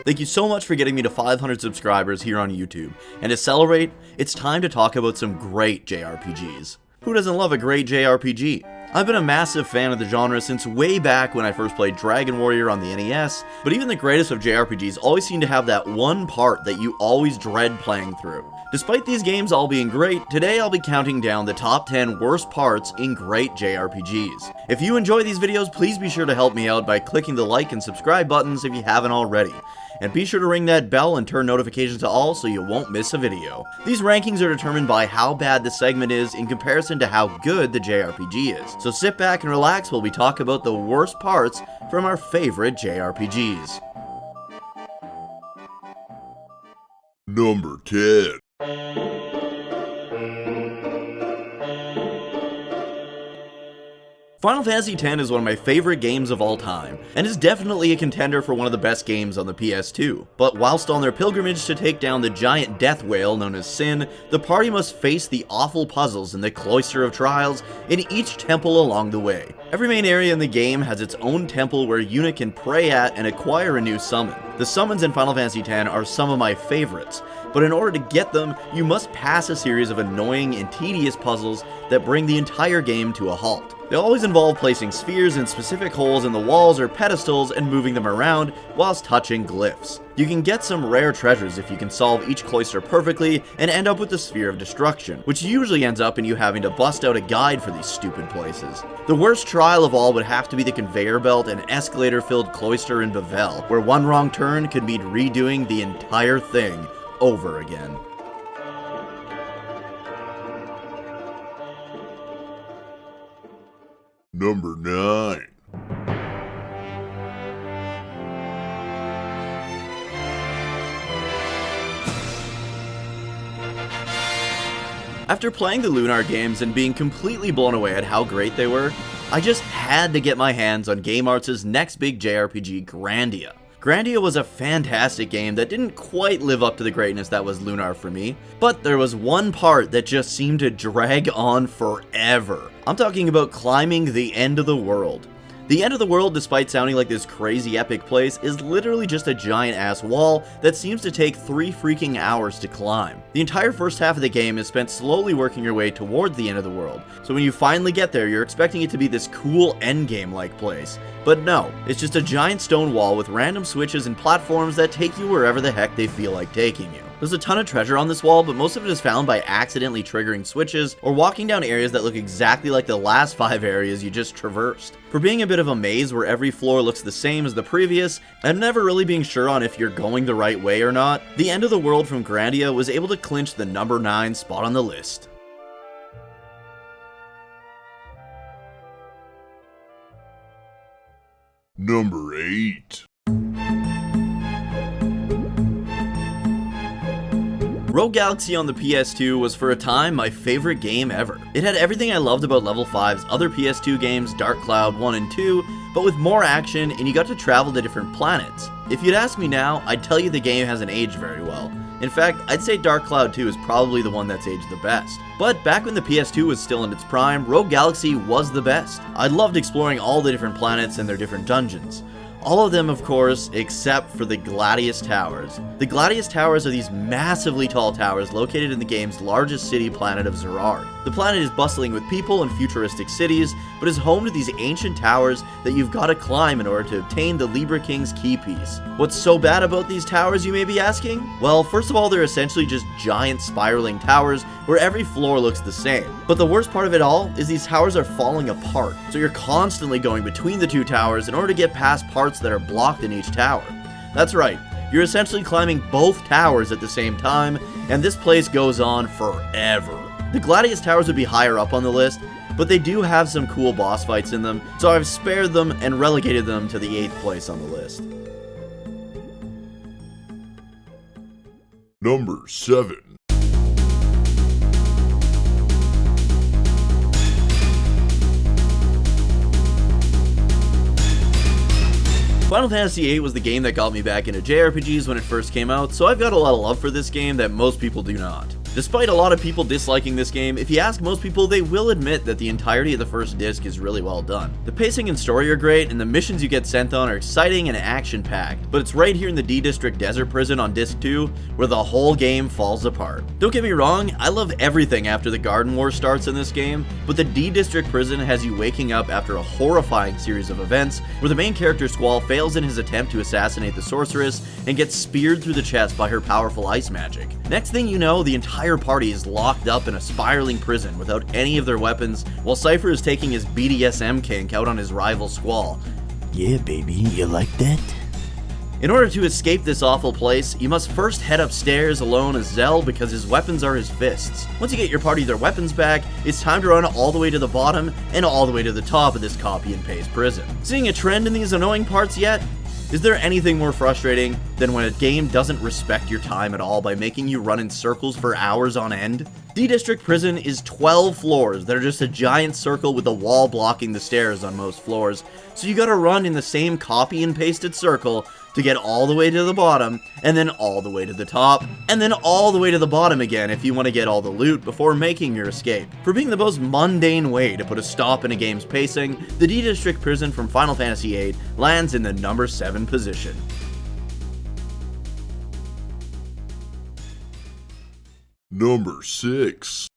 Thank you so much for getting me to 500 subscribers here on YouTube, and to celebrate, it's time to talk about some great JRPGs. Who doesn't love a great JRPG? I've been a massive fan of the genre since way back when I first played Dragon Warrior on the NES, but even the greatest of JRPGs always seem to have that one part that you always dread playing through. Despite these games all being great, today I'll be counting down the top 10 worst parts in great JRPGs. If you enjoy these videos, please be sure to help me out by clicking the like and subscribe buttons if you haven't already. And be sure to ring that bell and turn notifications to all so you won't miss a video. These rankings are determined by how bad the segment is in comparison to how good the JRPG is. So sit back and relax while we talk about the worst parts from our favorite JRPGs. Number 10. Final Fantasy X is one of my favorite games of all time, and is definitely a contender for one of the best games on the PS2. But whilst on their pilgrimage to take down the giant death whale known as Sin, the party must face the awful puzzles in the Cloister of Trials in each temple along the way. Every main area in the game has its own temple where Yuna can pray at and acquire a new summon. The summons in Final Fantasy X are some of my favorites, but in order to get them, you must pass a series of annoying and tedious puzzles that bring the entire game to a halt. They always involve placing spheres in specific holes in the walls or pedestals and moving them around whilst touching glyphs. You can get some rare treasures if you can solve each cloister perfectly and end up with the Sphere of Destruction, which usually ends up in you having to bust out a guide for these stupid places. The worst trial of all would have to be the conveyor belt and escalator-filled cloister in Bevelle, where one wrong turn could mean redoing the entire thing over again. Number 9. After playing the Lunar games and being completely blown away at how great they were, I just had to get my hands on Game Arts' next big JRPG, Grandia. Grandia was a fantastic game that didn't quite live up to the greatness that was Lunar for me, but there was one part that just seemed to drag on forever. I'm talking about climbing the end of the world. The end of the world, despite sounding like this crazy epic place, is literally just a giant ass wall that seems to take 3 freaking hours to climb. The entire first half of the game is spent slowly working your way towards the end of the world, so when you finally get there, you're expecting it to be this cool endgame-like place. But no, it's just a giant stone wall with random switches and platforms that take you wherever the heck they feel like taking you. There's a ton of treasure on this wall, but most of it is found by accidentally triggering switches or walking down areas that look exactly like the last 5 areas you just traversed. For being a bit of a maze where every floor looks the same as the previous, and never really being sure on if you're going the right way or not, the end of the world from Grandia was able to clinch the number 9 spot on the list. Number 8. Rogue Galaxy on the PS2 was for a time my favorite game ever. It had everything I loved about Level 5's other PS2 games, Dark Cloud 1 and 2, but with more action, and you got to travel to different planets. If you'd ask me now, I'd tell you the game hasn't aged very well. In fact, I'd say Dark Cloud 2 is probably the one that's aged the best. But back when the PS2 was still in its prime, Rogue Galaxy was the best. I loved exploring all the different planets and their different dungeons. All of them, of course, except for the Gladius Towers. The Gladius Towers are these massively tall towers located in the game's largest city planet of Zerard. The planet is bustling with people and futuristic cities, but is home to these ancient towers that you've got to climb in order to obtain the Libra King's key piece. What's so bad about these towers, you may be asking? Well, first of all, they're essentially just giant spiraling towers where every floor looks the same. But the worst part of it all is these towers are falling apart, so you're constantly going between the 2 towers in order to get past parts that are blocked in each tower. That's right, you're essentially climbing both towers at the same time, and this place goes on forever. The Gladius Towers would be higher up on the list, but they do have some cool boss fights in them, so I've spared them and relegated them to the 8th place on the list. Number 7. Final Fantasy VIII was the game that got me back into JRPGs when it first came out, so I've got a lot of love for this game that most people do not. Despite a lot of people disliking this game, if you ask most people, they will admit that the entirety of the first disc is really well done. The pacing and story are great, and the missions you get sent on are exciting and action-packed, but it's right here in the D District Desert Prison on disc 2 where the whole game falls apart. Don't get me wrong, I love everything after the Garden War starts in this game, but the D District Prison has you waking up after a horrifying series of events where the main character Squall fails in his attempt to assassinate the sorceress and gets speared through the chest by her powerful ice magic. Next thing you know, the entire party is locked up in a spiraling prison without any of their weapons, while Cypher is taking his BDSM kink out on his rival Squall. Yeah, baby, you like that? In order to escape this awful place, you must first head upstairs alone as Zell because his weapons are his fists. Once you get your party their weapons back, it's time to run all the way to the bottom and all the way to the top of this copy and paste prison. Seeing a trend in these annoying parts yet? Is there anything more frustrating than when a game doesn't respect your time at all by making you run in circles for hours on end? D District Prison is 12 floors that are just a giant circle with a wall blocking the stairs on most floors, so you gotta run in the same copy and pasted circle to get all the way to the bottom, and then all the way to the top, and then all the way to the bottom again if you want to get all the loot before making your escape. For being the most mundane way to put a stop in a game's pacing, the D District Prison from Final Fantasy VIII lands in the number 7 position. Number 6.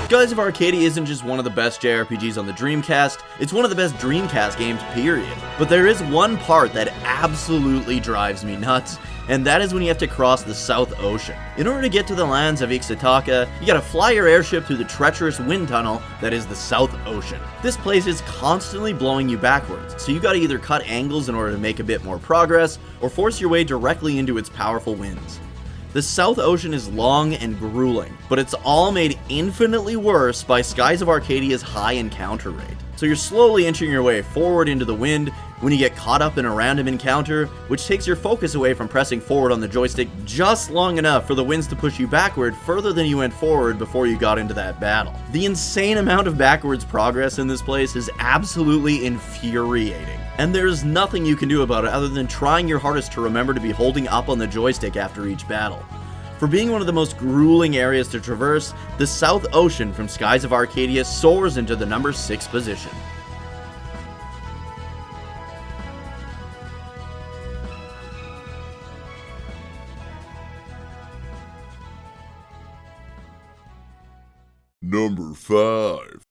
Skies of Arcadia isn't just one of the best JRPGs on the Dreamcast, it's one of the best Dreamcast games, period. But there is one part that absolutely drives me nuts, and that is when you have to cross the South Ocean. In order to get to the lands of Ixtaka, you gotta fly your airship through the treacherous wind tunnel that is the South Ocean. This place is constantly blowing you backwards, so you gotta either cut angles in order to make a bit more progress, or force your way directly into its powerful winds. The South Ocean is long and grueling, but it's all made infinitely worse by Skies of Arcadia's high encounter rate. So you're slowly inching your way forward into the wind when you get caught up in a random encounter, which takes your focus away from pressing forward on the joystick just long enough for the winds to push you backward further than you went forward before you got into that battle. The insane amount of backwards progress in this place is absolutely infuriating, and there's nothing you can do about it other than trying your hardest to remember to be holding up on the joystick after each battle. For being one of the most grueling areas to traverse, the South Ocean from Skies of Arcadia soars into the number 6 position. Number 5.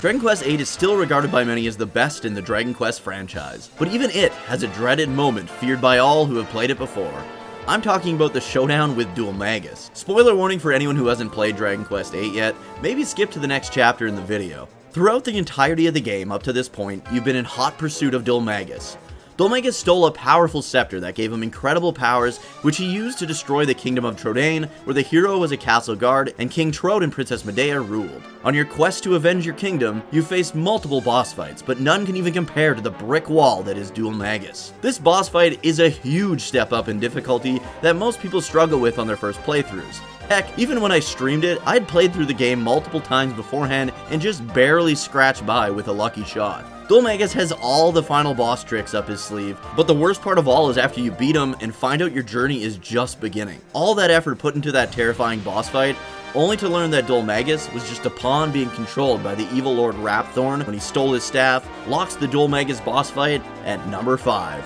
Dragon Quest VIII is still regarded by many as the best in the Dragon Quest franchise, but even it has a dreaded moment feared by all who have played it before. I'm talking about the showdown with Dual Magus. Spoiler warning for anyone who hasn't played Dragon Quest VIII yet, maybe skip to the next chapter in the video. Throughout the entirety of the game up to this point, you've been in hot pursuit of Dual Magus. Dual Magus stole a powerful scepter that gave him incredible powers, which he used to destroy the kingdom of Trodain, where the hero was a castle guard and King Trode and Princess Medea ruled. On your quest to avenge your kingdom, you faced multiple boss fights, but none can even compare to the brick wall that is Dual Magus. This boss fight is a huge step up in difficulty that most people struggle with on their first playthroughs. Heck, even when I streamed it, I'd played through the game multiple times beforehand and just barely scratched by with a lucky shot. Dual Magus has all the final boss tricks up his sleeve, but the worst part of all is after you beat him and find out your journey is just beginning. All that effort put into that terrifying boss fight, only to learn that Dual Magus was just a pawn being controlled by the evil Lord Rapthorn when he stole his staff, locks the Dual Magus boss fight at number 5.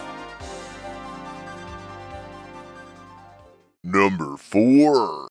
Number 4.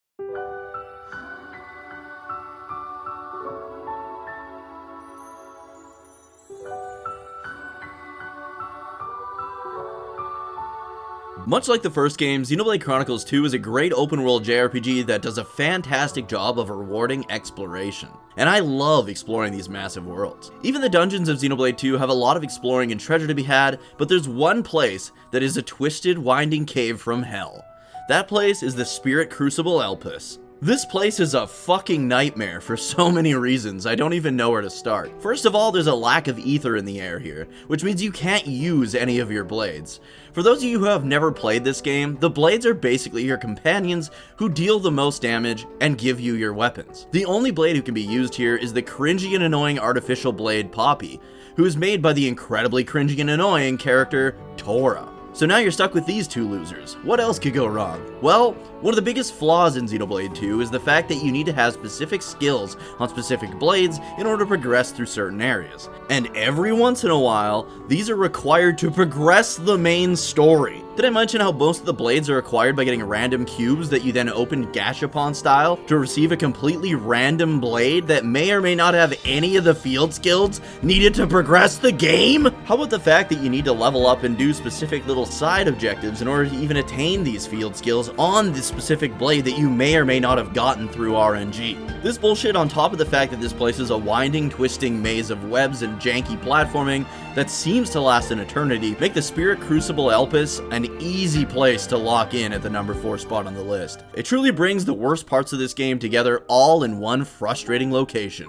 Much like the first game, Xenoblade Chronicles 2 is a great open-world JRPG that does a fantastic job of rewarding exploration. And I love exploring these massive worlds. Even the dungeons of Xenoblade 2 have a lot of exploring and treasure to be had, but there's one place that is a twisted, winding cave from hell. That place is the Spirit Crucible Elpis. This place is a fucking nightmare for so many reasons, I don't even know where to start. First of all, there's a lack of ether in the air here, which means you can't use any of your blades. For those of you who have never played this game, the blades are basically your companions who deal the most damage and give you your weapons. The only blade who can be used here is the cringy and annoying artificial blade Poppy, who is made by the incredibly cringy and annoying character Tora. So now you're stuck with these two losers. What else could go wrong? Well, one of the biggest flaws in Xenoblade 2 is the fact that you need to have specific skills on specific blades in order to progress through certain areas. And every once in a while, these are required to progress the main story. Did I mention how most of the blades are acquired by getting random cubes that you then open gashapon style to receive a completely random blade that may or may not have any of the field skills needed to progress the game? How about the fact that you need to level up and do specific little side objectives in order to even attain these field skills on this specific blade that you may or may not have gotten through RNG. This bullshit, on top of the fact that this place is a winding, twisting maze of webs and janky platforming that seems to last an eternity, make the Spirit Crucible Elpis an easy place to lock in at the number 4 spot on the list. It truly brings the worst parts of this game together all in one frustrating location.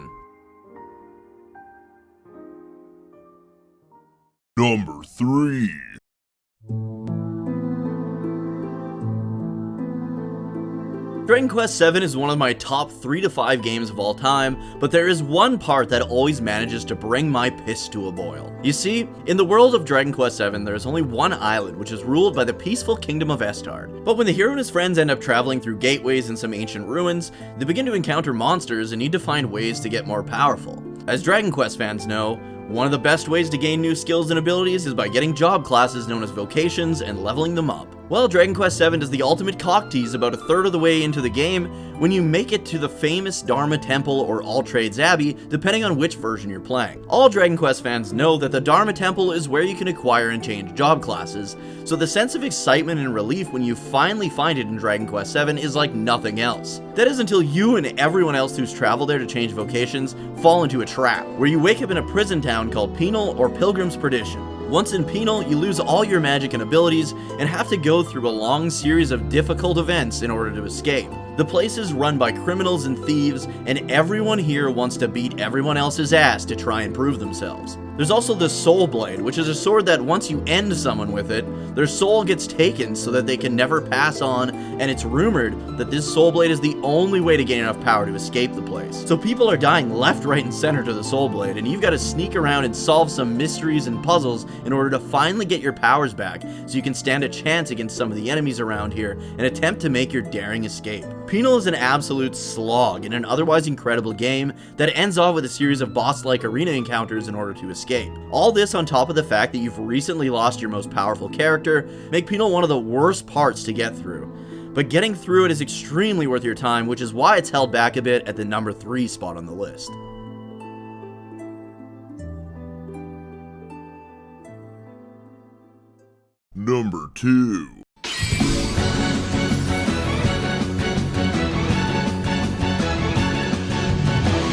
Number 3. Dragon Quest VII is one of my top 3 to 5 games of all time, but there is one part that always manages to bring my piss to a boil. You see, in the world of Dragon Quest VII, there is only one island, which is ruled by the peaceful kingdom of Estard. But when the hero and his friends end up traveling through gateways in some ancient ruins, they begin to encounter monsters and need to find ways to get more powerful. As Dragon Quest fans know, one of the best ways to gain new skills and abilities is by getting job classes known as vocations and leveling them up. Well, Dragon Quest VII does the ultimate cock tease about a third of the way into the game when you make it to the famous Dharma Temple or All Trades Abbey, depending on which version you're playing. All Dragon Quest fans know that the Dharma Temple is where you can acquire and change job classes, so the sense of excitement and relief when you finally find it in Dragon Quest VII is like nothing else. That is until you and everyone else who's traveled there to change vocations fall into a trap, where you wake up in a prison town called Penal or Pilgrim's Perdition. Once in Penal, you lose all your magic and abilities and have to go through a long series of difficult events in order to escape. The place is run by criminals and thieves, and everyone here wants to beat everyone else's ass to try and prove themselves. There's also the Soul Blade, which is a sword that once you end someone with it, their soul gets taken so that they can never pass on, and it's rumored that this Soul Blade is the only way to gain enough power to escape the place. So people are dying left, right, and center to the Soul Blade, and you've got to sneak around and solve some mysteries and puzzles in order to finally get your powers back, so you can stand a chance against some of the enemies around here and attempt to make your daring escape. Penal is an absolute slog in an otherwise incredible game that ends off with a series of boss-like arena encounters in order to escape. All this on top of the fact that you've recently lost your most powerful character make Penal one of the worst parts to get through. But getting through it is extremely worth your time, which is why it's held back a bit at the number 3 spot on the list. Number 2.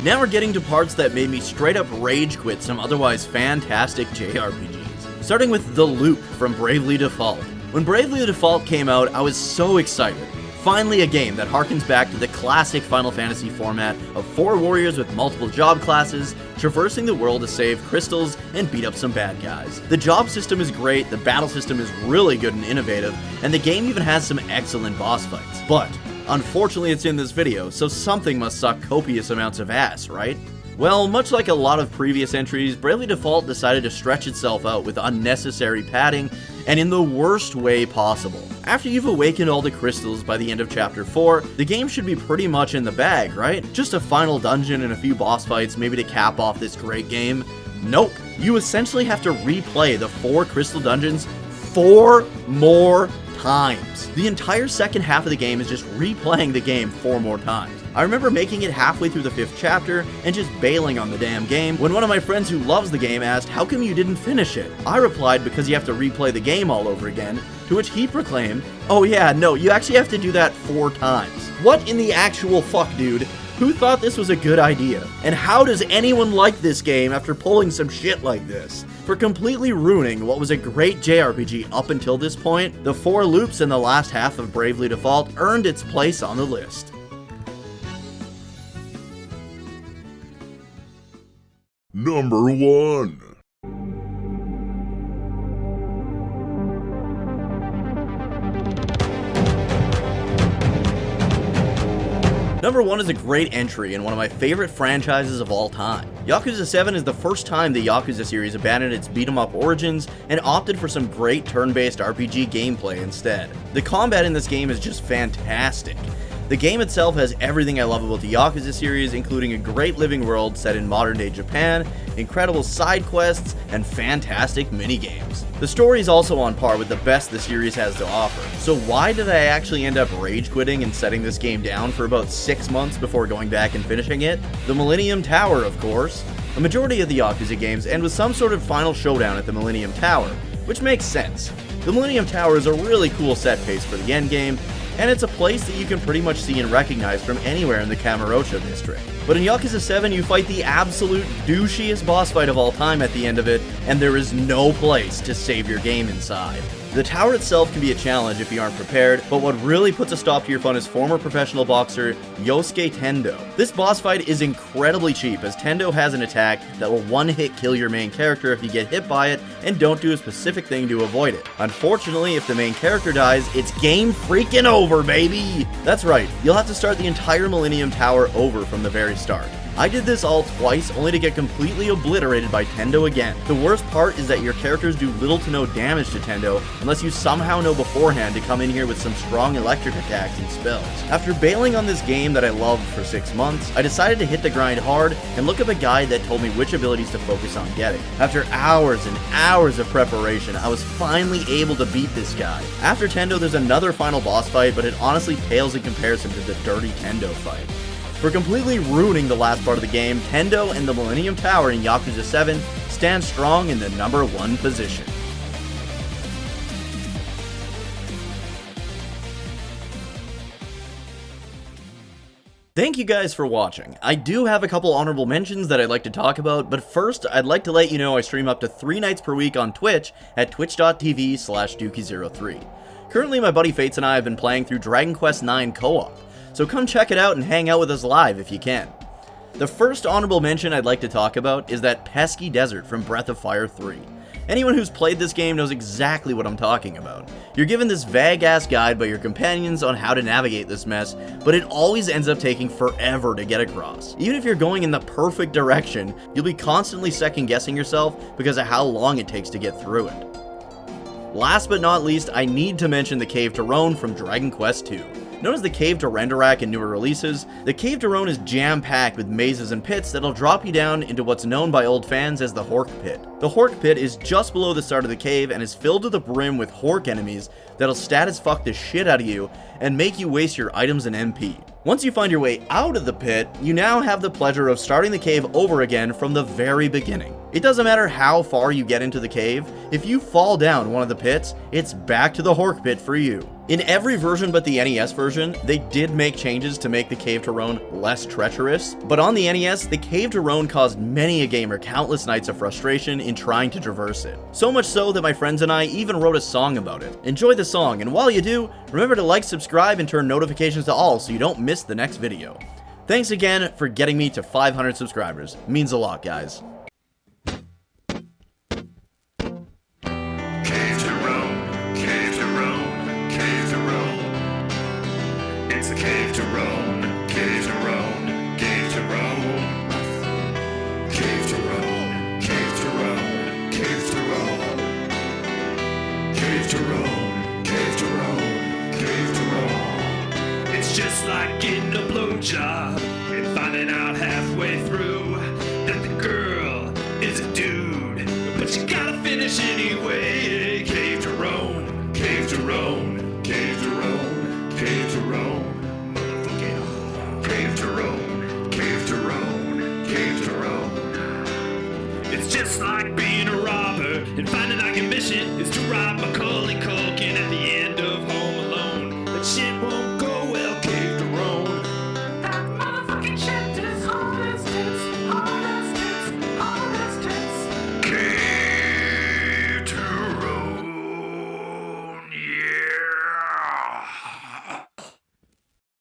Now we're getting to parts that made me straight up rage quit some otherwise fantastic JRPGs. Starting with The Loop from Bravely Default. When Bravely Default came out, I was so excited. Finally a game that harkens back to the classic Final Fantasy format of 4 warriors with multiple job classes, traversing the world to save crystals and beat up some bad guys. The job system is great, the battle system is really good and innovative, and the game even has some excellent boss fights. But unfortunately, it's in this video, so something must suck copious amounts of ass, right? Well, much like a lot of previous entries, Bravely Default decided to stretch itself out with unnecessary padding, and in the worst way possible. After you've awakened all the crystals by the end of Chapter 4, the game should be pretty much in the bag, right? Just a final dungeon and a few boss fights maybe to cap off this great game. Nope. You essentially have to replay the 4 crystal dungeons 4 more times. The entire second half of the game is just replaying the game 4 more times. I remember making it halfway through the 5th chapter and just bailing on the damn game when one of my friends who loves the game asked, "How come you didn't finish it?" I replied, "Because you have to replay the game all over again," to which he proclaimed, "Oh yeah, no, you actually have to do that 4 times. What in the actual fuck, dude? Who thought this was a good idea? And how does anyone like this game after pulling some shit like this?" For completely ruining what was a great JRPG up until this point, the 4 loops in the last half of Bravely Default earned its place on the list. Number 1. Number 1 is a great entry in one of my favorite franchises of all time. Yakuza 7 is the first time the Yakuza series abandoned its beat-em-up origins and opted for some great turn-based RPG gameplay instead. The combat in this game is just fantastic. The game itself has everything I love about the Yakuza series, including a great living world set in modern-day Japan, incredible side quests, and fantastic minigames. The story is also on par with the best the series has to offer. So why did I actually end up rage quitting and setting this game down for about 6 months before going back and finishing it? The Millennium Tower, of course. A majority of the Yakuza games end with some sort of final showdown at the Millennium Tower, which makes sense. The Millennium Tower is a really cool set piece for the endgame, and it's a place that you can pretty much see and recognize from anywhere in the Kamurocho district. But in Yakuza 7, you fight the absolute douchiest boss fight of all time at the end of it, and there is no place to save your game inside. The tower itself can be a challenge if you aren't prepared, but what really puts a stop to your fun is former professional boxer Yosuke Tendo. This boss fight is incredibly cheap, as Tendo has an attack that will one-hit kill your main character if you get hit by it and don't do a specific thing to avoid it. Unfortunately, if the main character dies, it's game freaking over, baby! That's right, you'll have to start the entire Millennium Tower over from the very start. I did this all twice, only to get completely obliterated by Tendo again. The worst part is that your characters do little to no damage to Tendo, unless you somehow know beforehand to come in here with some strong electric attacks and spells. After bailing on this game that I loved for 6 months, I decided to hit the grind hard and look up a guide that told me which abilities to focus on getting. After hours and hours of preparation, I was finally able to beat this guy. After Tendo, there's another final boss fight, but it honestly pales in comparison to the dirty Tendo fight. For completely ruining the last part of the game, Tendo and the Millennium Tower in Yakuza 7 stand strong in the number 1 position. Thank you guys for watching. I do have a couple honorable mentions that I'd like to talk about, but first I'd like to let you know I stream up to 3 nights per week on Twitch at twitch.tv/Dookie03. Currently my buddy Fates and I have been playing through Dragon Quest IX co-op, so come check it out and hang out with us live if you can. The first honorable mention I'd like to talk about is that pesky desert from Breath of Fire 3. Anyone who's played this game knows exactly what I'm talking about. You're given this vague-ass guide by your companions on how to navigate this mess, but it always ends up taking forever to get across. Even if you're going in the perfect direction, you'll be constantly second-guessing yourself because of how long it takes to get through it. Last but not least, I need to mention the Cave to Roan from Dragon Quest II. Known as the Cave to Renderak in newer releases, the Cave to Roan is jam-packed with mazes and pits that'll drop you down into what's known by old fans as the Hork Pit. The Hork Pit is just below the start of the cave and is filled to the brim with Hork enemies that'll status fuck the shit out of you and make you waste your items and MP. Once you find your way out of the pit, you now have the pleasure of starting the cave over again from the very beginning. It doesn't matter how far you get into the cave, if you fall down one of the pits, it's back to the Hork Pit for you. In every version but the NES version, they did make changes to make the Cave to Roan less treacherous, but on the NES, the Cave to Roan caused many a gamer countless nights of frustration in trying to traverse it. So much so that my friends and I even wrote a song about it. Enjoy the song, and while you do, remember to like, subscribe, and turn notifications to all so you don't miss the next video. Thanks again for getting me to 500 subscribers. It means a lot, guys. Just like getting a blowjob and finding out halfway through that the girl is a dude, but you gotta finish anyway. Cave to Roan, Cave to Roan, Cave to Roan, Cave to Roan, motherfucking Cave to Roan, Cave to Roan, Cave to Roan. It's just like being a robber and finding out your mission is to rob Macaulay Culkin.